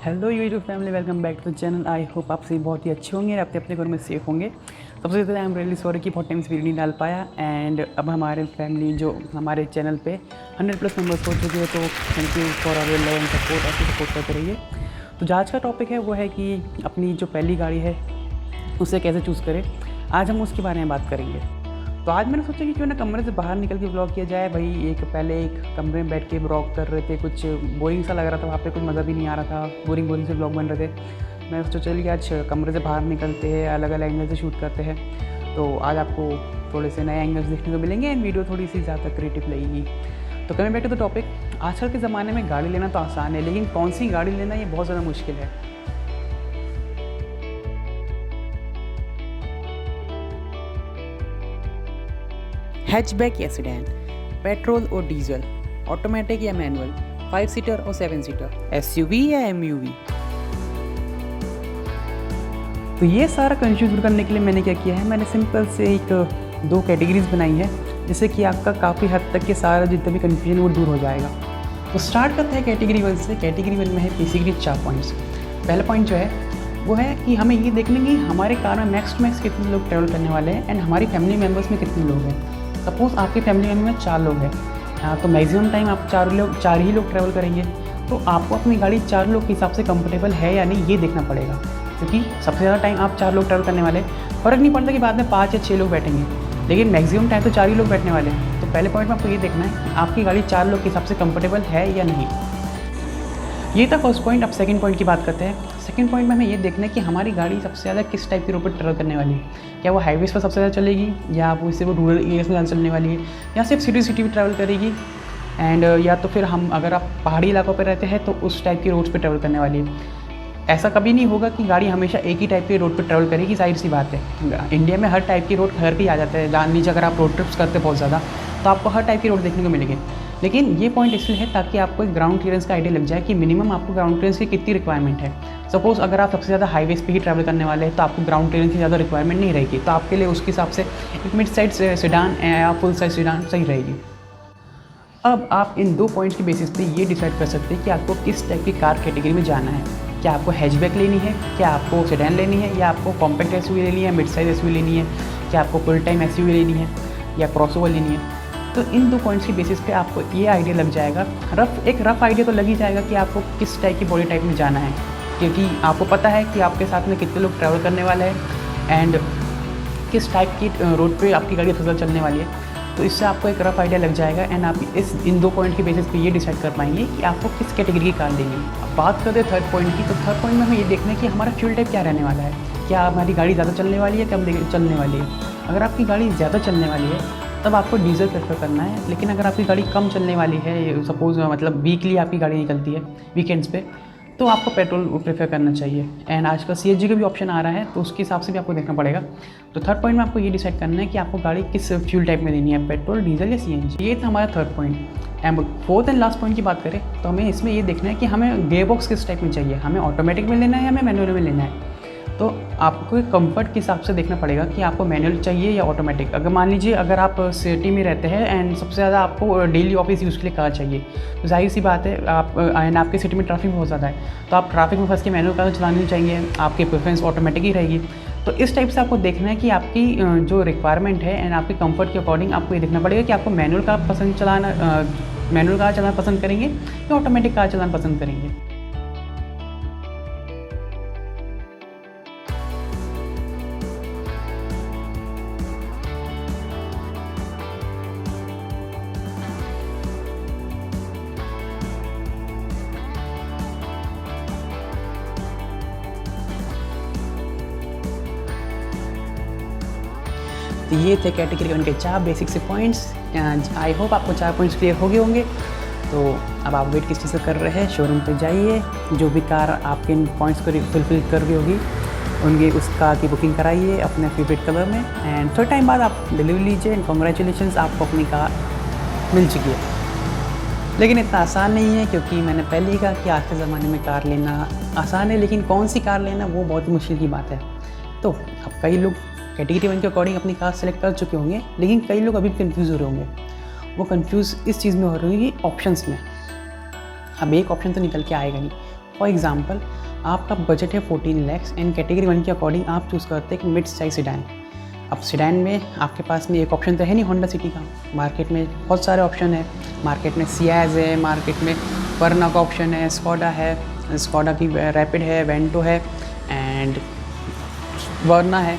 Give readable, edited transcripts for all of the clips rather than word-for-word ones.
Hello YouTube family, welcome back to the channel. I hope आप सभी बहुत ही अच्छे होंगे और अपने अपने घर में सेफ होंगे। सबसे पहले आई एम रियली सॉरी कि बहुत टाइम से वीडियो नहीं डाल पाया। एंड अब हमारे फैमिली जो हमारे चैनल पे 100+ मेंबर्स हो चुके हैं, तो thank you for our love and support. ऐसे सपोर्ट करते रहिए। तो जो आज का टॉपिक है वो है कि अपनी जो पहली गाड़ी है उसे कैसे चूज़ करें। आज हम उसके बारे में बात करेंगे। तो आज मैंने सोचा कि क्यों ना कमरे से बाहर निकल के ब्लॉग किया जाए। भाई पहले एक कमरे में बैठ के ब्लॉग कर रहे थे, कुछ बोरिंग सा लग रहा था, वहाँ पे कुछ मज़ा भी नहीं आ रहा था, बोरिंग से ब्लॉग बन रहे थे। मैं सोचा चलिए आज कमरे से बाहर निकलते हैं, अलग अलग एंगल से शूट करते हैं। तो आज आपको थोड़े से नए एंगल्स देखने को मिलेंगे एंड वीडियो थोड़ी सी ज़्यादा क्रिएटिव लगेगी। तो coming back to the topic, आजकल के ज़माने में गाड़ी लेना तो आसान है, लेकिन कौन सी गाड़ी लेना ये बहुत ज़्यादा मुश्किल है। हैचबैक या सेडान, पेट्रोल और डीजल, ऑटोमेटिक या मैनुअल, 5 सीटर और 7 सीटर, एसयूवी या एमयूवी। तो ये सारा कंफ्यूज दूर करने के लिए मैंने क्या किया है, मैंने सिंपल से एक 2 कैटेगरीज बनाई है, जिससे कि आपका काफ़ी हद तक के सारा जितना भी कन्फ्यूजन वो दूर हो जाएगा। तो स्टार्ट करते हैं कैटेगरी 1 से। कैटेगरी 1 में है बेसिकली 4 पॉइंट्स। पहला पॉइंट जो है वो है कि हमें ये देखना कि हमारे कार में मैक्स टू मैक्स कितने लोग ट्रैवल करने वाले हैं एंड हमारी फैमिली मेम्बर्स में कितने लोग हैं। सपोज़ आपकी फैमिली मेम्बर में 4 लोग हैं, तो मैक्सिमम टाइम आप 4 ही लोग ट्रैवल करेंगे। तो आपको अपनी गाड़ी 4 लोग के हिसाब से कंफर्टेबल है या नहीं, ये देखना पड़ेगा। क्योंकि सबसे ज़्यादा टाइम आप 4 लोग ट्रैवल करने वाले, फ़र्क नहीं पड़ता कि बाद में 5 या 6 लोग बैठेंगे, लेकिन मैक्सिमम टाइम तो 4 ही लोग बैठने वाले हैं। तो पहले पॉइंट में आपको ये देखना है कि आपकी गाड़ी 4 लोग के हिसाब से कंफर्टेबल है या नहीं। ये था फर्स्ट पॉइंट। अब सेकंड पॉइंट की बात करते हैं। सेकंड पॉइंट में हमें ये देखना है कि हमारी गाड़ी सबसे ज़्यादा किस टाइप के रोड पर ट्रैवल करने वाली है। क्या वो हाईवेज़ पर सबसे ज़्यादा चलेगी, या वो इससे वो रूरल एरियाज़ में ज़्यादा चलने वाली है, या सिर्फ सिटी में ट्रैवल करेगी। एंड या तो फिर हम अगर आप पहाड़ी इलाकों पर रहते हैं तो उस टाइप की रोड्स पर ट्रैवल करने वाली है। ऐसा कभी नहीं होगा कि गाड़ी हमेशा एक ही टाइप के रोड पर ट्रैवल करेगी, जाहिर सी बात है। इंडिया में हर टाइप की रोड घर पे ही आ जाता है। जान लीजिए अगर आप रोड ट्रिप्स करते हैं बहुत ज़्यादा, तो आपको हर टाइप की रोड देखने को मिलेगी। लेकिन ये पॉइंट इसलिए है ताकि आपको एक ग्राउंड क्लियरेंस का आइडिया लग जाए कि मिनिमम आपको ग्राउंड क्लियरेंस की कितनी रिक्वायरमेंट है। सपोज़ अगर आप सबसे ज़्यादा हाईवेज़ पे ही ट्रैवल करने वाले हैं तो आपको ग्राउंड क्लियरेंस की ज़्यादा रिक्वायरमेंट नहीं रहेगी। तो आपके लिए उसके हिसाब से एक मिड साइड सेडान या फुल साइज सेडान सही रहेगी। अब आप इन 2 पॉइंट्स के बेसिस पे ये डिसाइड कर सकते हैं कि आपको किस टाइप की कार कैटेगरी में जाना है। क्या आपको हैचबैक लेनी है, क्या आपको सेडान लेनी है, या आपको कॉम्पैक्ट एसयूवी लेनी है, मिड साइज एसयूवी लेनी है, क्या आपको फुल टाइम एसयूवी लेनी है, या क्रॉसओवर लेनी है। तो इन 2 पॉइंट्स के बेसिस पे आपको ये आइडिया लग जाएगा, एक रफ आइडिया तो लग ही जाएगा कि आपको किस टाइप की बॉडी टाइप में जाना है। क्योंकि आपको पता है कि आपके साथ में कितने लोग ट्रैवल करने वाले हैं एंड किस टाइप की रोड पे आपकी गाड़ी फसल चलने वाली है। तो इससे आपको एक रफ आइडिया लग जाएगा एंड आप इन 2 पॉइंट के बेसिस पे ये डिसाइड कर पाएंगे कि आपको किस कैटेगरी की कार लेनी है। अब बात करते हैं थर्ड पॉइंट की। तो थर्ड पॉइंट में हमें ये देखना है कि हमारा फ्यूल टाइप क्या रहने वाला है। क्या हमारी गाड़ी ज़्यादा चलने वाली है, कम चलने वाली है। अगर आपकी गाड़ी ज़्यादा चलने वाली है तब आपको डीजल प्रेफर करना है। लेकिन अगर आपकी गाड़ी कम चलने वाली है, सपोज़ मतलब वीकली आपकी गाड़ी निकलती है वीकेंड्स पे, तो आपको पेट्रोल प्रेफर करना चाहिए। एंड आजकल सीएनजी का भी ऑप्शन आ रहा है, तो उसके हिसाब से भी आपको देखना पड़ेगा। तो थर्ड पॉइंट में आपको ये डिसाइड करना है कि आपको गाड़ी किस फ्यूल टाइप में लेनी है, पेट्रोल, डीजल या सीएनजी। ये था हमारा third point. And fourth and last point की बात करें तो हमें इसमें ये देखना है कि हमें गियर बॉक्स किस टाइप में चाहिए, हमें ऑटोमेटिक में लेना है या हमें मैनुअल में लेना है। तो आपको कंफर्ट के हिसाब से देखना पड़ेगा कि आपको मैनुअल चाहिए या ऑटोमेटिक। अगर मान लीजिए अगर आप सिटी में रहते हैं एंड सबसे ज़्यादा आपको डेली ऑफिस यूज़ के लिए कार चाहिए, तो जाहिर सी बात है आप एंड आपके सिटी में ट्रैफिक बहुत ज़्यादा है, तो आप ट्रैफिक में फंस के मैनुअल कार चलानी चाहिए, आपकी प्रेफरेंस ऑटोमेटिक ही रहेगी। तो इस टाइप से आपको देखना है कि आपकी जो रिक्वायरमेंट है एंड आपके कंफर्ट के अकॉर्डिंग आपको ये देखना पड़ेगा कि आपको मैनुअल कार चलाना पसंद करेंगे या ऑटोमेटिक कार चलाना पसंद करेंगे। तो ये थे कैटेगरी 1 के 4 बेसिक से पॉइंट्स। आई होप आपको 4 पॉइंट्स क्लियर हो गए होंगे। तो अब आप वेट किस चीज़ से कर रहे हैं, शोरूम पे जाइए, जो भी कार आपके इन पॉइंट्स को फुलफिल कर रही होगी उनकी उस कार की बुकिंग कराइए अपने फेवरेट कलर में एंड थोड़ा टाइम बाद आप डिलीवरी लीजिए एंड कॉन्ग्रेचुलेशंस, आपको अपनी कार मिल चुकी है। लेकिन इतना आसान नहीं है, क्योंकि मैंने पहले ही कहा कि आज के ज़माने में कार लेना आसान है, लेकिन कौन सी कार लेना वो बहुत ही मुश्किल की बात है। तो अब कई लोग कैटेगरी 1 के अकॉर्डिंग अपनी कार सेलेक्ट कर चुके होंगे, लेकिन कई लोग अभी भी कन्फ्यूज़ हो रहे होंगे। वो कन्फ्यूज़ इस चीज़ में हो रही है ऑप्शंस में। अब एक ऑप्शन तो निकल के आएगा नहीं, फॉर एग्जांपल आपका बजट है 14 लाख एंड कैटेगरी 1 के अकॉर्डिंग आप चूज़ करते हैं कि मिड साइज सेडान। अब सेडान में आपके पास में एक ऑप्शन तो है नहीं होंडा सिटी का, मार्केट में बहुत सारे ऑप्शन है। मार्केट में सियाज है, मार्केट में वर्ना का ऑप्शन है, स्कोडा है, स्कोडा की रैपिड है, वेंटो है एंड वर्ना है।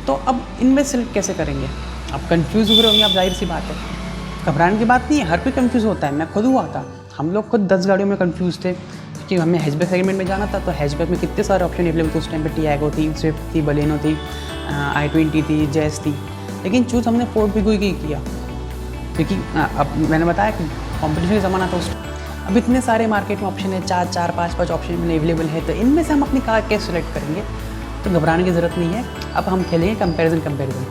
तो अब इनमें सेलेक्ट कैसे करेंगे? अब कंफ्यूज हो रहे होंगे आप, जाहिर सी बात है, घबराने की बात नहीं है, हर कोई कंफ्यूज होता है। मैं खुद हुआ था, हम लोग खुद 10 गाड़ियों में कंफ्यूज थे कि हमें हैचबैक सेगमेंट में जाना था। तो हैचबैक में कितने सारे ऑप्शन अवेलेबल थे उस टाइम पे, टियागो थी, स्विफ्ट थी, बलेनो थी, i20 थी, जैस थी, लेकिन चूज़ हमने फोर्ड पिगो ही किया क्योंकि अब मैंने बताया कि कॉम्पिटिशन का ज़माना था उस टाइम। अब इतने सारे मार्केट में ऑप्शन है, 4 5 ऑप्शन में अवेलेबल है, तो इनमें से हम अपनी कार कैसे सेलेक्ट करेंगे? तो घबराने की ज़रूरत नहीं है। अब हम खेलेंगे कंपैरिजन।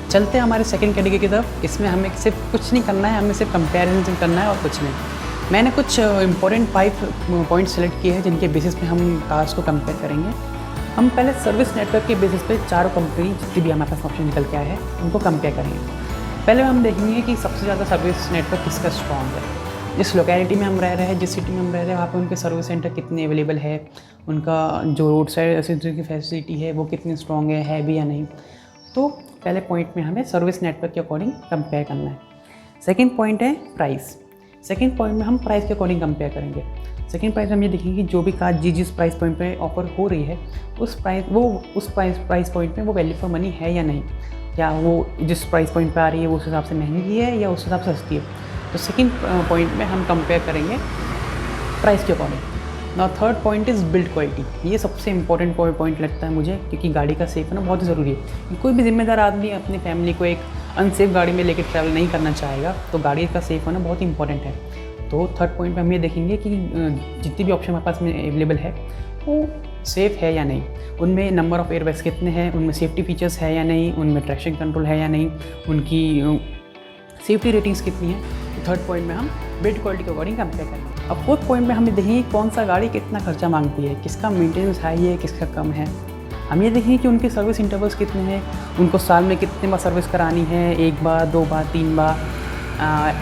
चलते हैं हमारे सेकंड कैटेगरी की तरफ। इसमें हमें सिर्फ कुछ नहीं करना है, हमें सिर्फ कंपैरिजन करना है और कुछ नहीं। मैंने कुछ इंपॉर्टेंट 5 पॉइंट सेलेक्ट किए हैं जिनके बेसिस पे हम कार्स को कंपेयर करेंगे। हम पहले सर्विस नेटवर्क के बेसिस पे चारों कंपनी जितनी भी हमारे पास ऑप्शन निकल के आए हैं उनको कंपेयर करेंगे। पहले हम देखेंगे कि सबसे ज़्यादा सर्विस नेटवर्क किसका स्ट्रॉन्ग है। जिस लोकेलिटी में हम रह रहे हैं, जिस सिटी में हम रह रहे हैं, वहाँ पे उनके सर्विस सेंटर कितने अवेलेबल है, उनका जो रोड साइड असिस्टेंस की फैसिलिटी है वो कितनी स्ट्रॉन्ग है भी या नहीं। तो पहले पॉइंट में हमें सर्विस नेटवर्क के अकॉर्डिंग कंपेयर करना है। सेकंड पॉइंट है प्राइस। सेकंड पॉइंट में हम प्राइस के अकॉर्डिंग कंपेयर करेंगे। सेकंड प्राइस हम ये देखेंगे कि जो भी कार जिस प्राइस पॉइंट पे ऑफर हो रही है उस प्राइस पॉइंट में वो वैल्यू फॉर मनी है या नहीं, या वो जिस प्राइस पॉइंट पे आ रही है वो उस हिसाब से महंगी है या उस हिसाब से सस्ती है। तो सेकंड पॉइंट में हम कंपेयर करेंगे प्राइस के according. Now third point is build quality. ये सबसे इंपॉर्टेंट पॉइंट लगता है मुझे, क्योंकि गाड़ी का सेफ होना बहुत ज़रूरी है। कोई भी जिम्मेदार आदमी अपनी फैमिली को एक अनसेफ गाड़ी में लेकर ट्रैवल नहीं करना चाहेगा, तो गाड़ी का सेफ होना बहुत इंपॉर्टेंट है। तो थर्ड पॉइंट में हम ये देखेंगे कि जितनी भी ऑप्शन हमारे पास में अवेलेबल है वो सेफ़ है या नहीं, उनमें नंबर ऑफ़ एयरबैग्स कितने हैं, उनमें सेफ्टी फीचर्स है या नहीं, उनमें ट्रैक्शन कंट्रोल है या नहीं, उनकी सेफ्टी रेटिंग्स कितनी है। तो थर्ड पॉइंट में हम बिल्ड क्वालिटी के अकॉर्डिंग कंपेयर करेंगे। अब फोर्थ पॉइंट में हम देखेंगे कौन सा गाड़ी कितना खर्चा मांगती है, किसका मेंटेनेंस हाई है, किसका कम है। हम ये देखेंगे कि उनके सर्विस इंटरवल्स कितने हैं, उनको साल में कितने बार सर्विस करानी है, 1 बार, 2 बार, 3 बार,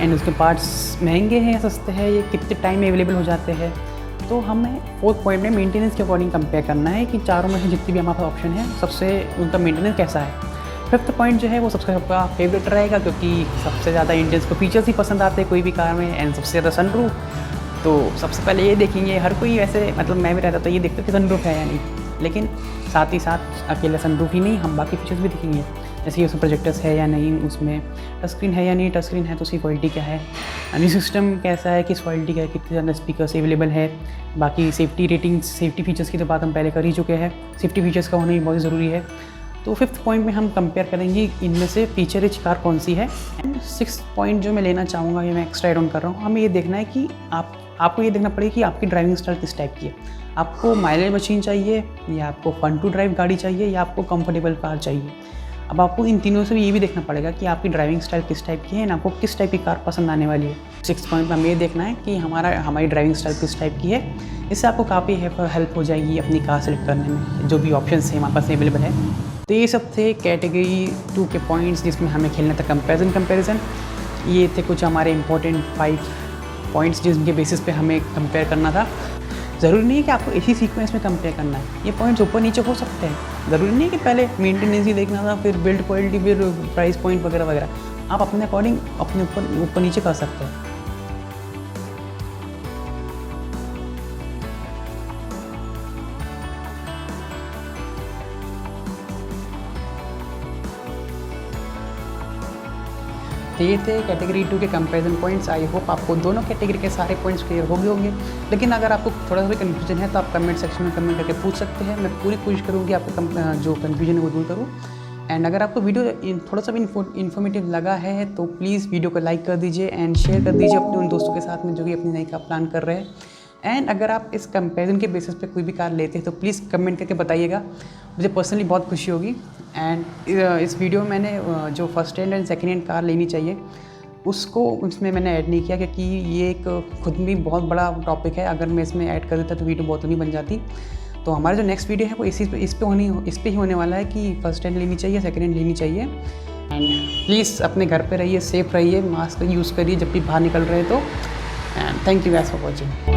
एंड उसके पार्ट्स महंगे हैं या सस्ते हैं, ये कितने टाइम में अवेलेबल हो जाते हैं। तो हमें फोर्थ पॉइंट में मेंटेनेंस के अकॉर्डिंग कंपेयर करना है कि चारों में से जितनी भी हमारे पास ऑप्शन है सबसे उनका मेंटेनेंस कैसा है। फिफ्थ पॉइंट जो है वो सबका फेवरेट रहेगा, क्योंकि सबसे ज़्यादा इंडियंस को फीचर्स ही पसंद आते हैं कोई भी कार में, एंड सबसे ज़्यादा सनरूफ। तो सबसे पहले ये देखेंगे, हर कोई वैसे मतलब मैं भी रहता तो ये देखता कि सनरूफ है या नहीं, लेकिन साथ ही साथ अकेला सनरूफ ही नहीं, हम बाकी फीचर्स भी देखेंगे, जैसे कि उसमें प्रोजेक्टर्स है या नहीं, उसमें टच स्क्रीन है या नहीं, टच स्क्रीन है तो उसकी क्वालिटी क्या है, म्यूजिक सिस्टम कैसा है, किस क्वालिटी का है, कितने ज़्यादा स्पीकर्स अवेलेबल है। बाकी सेफ्टी रेटिंग्स, सेफ्टी फीचर्स की तो बात हम पहले कर ही चुके हैं, सेफ्टी फीचर्स का होना भी बहुत ज़रूरी है। तो फिफ्थ पॉइंट में हम कंपेयर करेंगे इनमें से फीचर रिच कार कौन सी है। एंड सिक्स्थ पॉइंट जो मैं लेना चाहूँगा, ये मैं एक्स्ट्रा एड ऑन कर रहा हूँ, हमें ये देखना है कि आपको ये देखना पड़ेगा कि आपकी ड्राइविंग स्टाइल किस टाइप की है। आपको माइलेज मशीन चाहिए, या आपको फन टू ड्राइव गाड़ी चाहिए, या आपको कंफर्टेबल कार चाहिए। अब आपको इन तीनों से भी ये भी देखना पड़ेगा कि आपकी ड्राइविंग स्टाइल किस टाइप की है, ना आपको किस टाइप की कार पसंद आने वाली है। सिक्स्थ पॉइंट में हमें ये देखना है कि हमारी ड्राइविंग स्टाइल किस टाइप की है। इससे आपको काफ़ी हेल्प हो जाएगी अपनी कार सेलेक्ट करने में, जो भी ऑप्शन है हमारे पास अवेलेबल है। तो ये सब थे कैटेगरी 2 के पॉइंट्स जिसमें हमें खेलना था कंपैरिजन। ये थे कुछ हमारे इंपॉर्टेंट 5 पॉइंट्स जिनके बेसिस पे हमें कंपेयर करना था। ज़रूरी नहीं है कि आपको इसी सीक्वेंस में कंपेयर करना है, ये पॉइंट्स ऊपर नीचे हो सकते हैं। ज़रूरी नहीं है कि पहले मेंटेनेंस ही देखना था, फिर बिल्ड क्वालिटी, फिर प्राइस पॉइंट वगैरह वगैरह। आप अपने अकॉर्डिंग अपने ऊपर नीचे कर सकते हैं। तो ये थे कैटेगरी 2 के कंपैरिजन पॉइंट्स। आई होप आपको दोनों कैटेगरी के सारे पॉइंट्स क्लियर हो गए होंगे, लेकिन अगर आपको थोड़ा सा भी कन्फ्यूजन है तो आप कमेंट सेक्शन में कमेंट करके पूछ सकते हैं। मैं पूरी कोशिश करूँगी आपको जो कन्फ्यूजन है वो दूर करूँ। एंड अगर आपको वीडियो थोड़ा सा भी इन्फॉर्मेटिव लगा है तो प्लीज़ वीडियो को लाइक कर दीजिए एंड शेयर कर दीजिए अपने उन दोस्तों के साथ में जो भी अपनी नई कार प्लान कर रहे हैं। एंड अगर आप इस कंपैरिजन के बेसिस पे कोई भी कार लेते हैं तो प्लीज़ कमेंट करके बताइएगा, मुझे पर्सनली बहुत खुशी होगी। एंड इस वीडियो में मैंने जो first hand and second hand car लेनी चाहिए उसको उसमें मैंने ऐड नहीं किया, क्योंकि ये एक खुद में बहुत बड़ा टॉपिक है। अगर मैं इसमें ऐड कर देता तो वीडियो बहुत लंबी बन जाती। तो हमारा जो नेक्स्ट वीडियो है वो इस पे ही होने वाला है कि फर्स्ट हैंड लेनी चाहिए, सेकेंड हैंड लेनी चाहिए। एंड प्लीज़ अपने घर पे रहिए, सेफ रहिए, मास्क यूज़ करिए जब भी बाहर निकल रहे हैं तो। And thank you guys for watching.